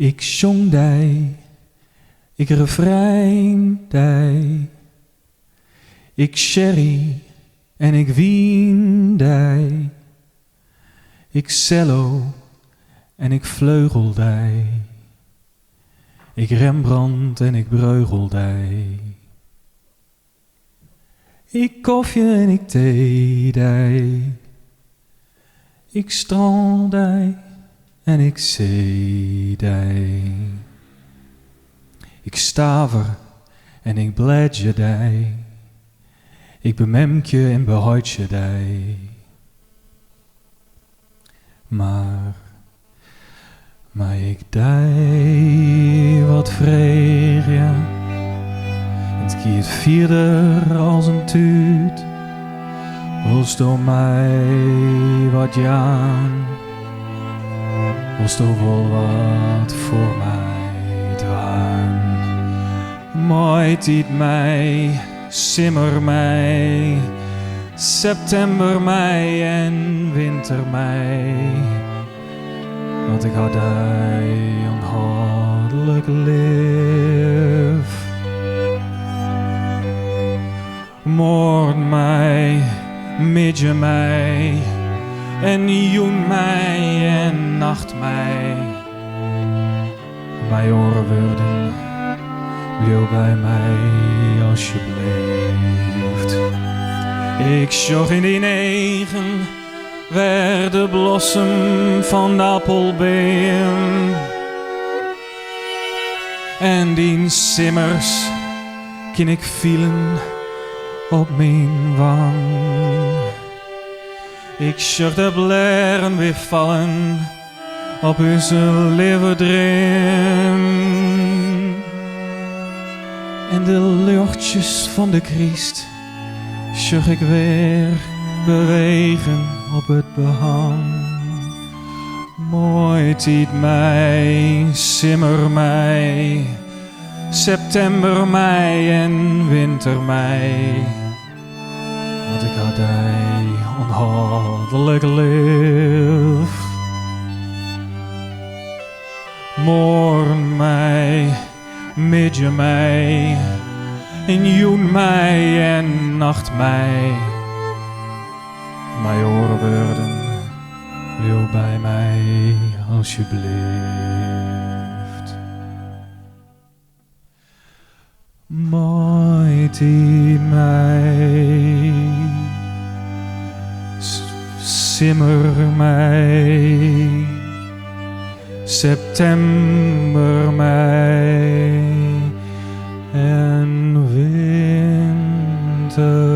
Ik zong dij, ik refrein dij. Ik sherry en ik wien dij. Ik cello en ik vleugeldij. Ik Rembrandt en ik breugeldij. Ik koffie en ik theedij. Ik strandij en ik zeedij. Ik staver en ik bledjedij. Ik bememkje en behoidjedij. Maar ik dij wat vreeg, ja. Het kiet vierder als een tuut. Wilst door mij wat jaan? Wilst door wel wat voor mij dwaan? Mooi tiet mij, simmer mij, september mij en winter mij. Want ik had hij onhoudelijk lief. Moord mij, midje mij, en joen mij en nacht mij. Mijn oren worden, blijf bij mij alsjeblieft. Ik zag in die negen, waar de blossem van de appelbeem. En die simmers kan ik vielen op mijn wang. Ik zag de blaren weer vallen op onze leverdrim. En de luchtjes van de Christ zag ik weer bewegen op het behang. Mooi tiet mij, simmer mij, september mij en winter mij. Want ik had hij onhoudelijk lief. Morgen mij, midje mij, en joen mij en nacht mij. Mijn oren worden, wil bij mij alsjeblieft. Mooi tiet mij, simmer mij, september mij en winter.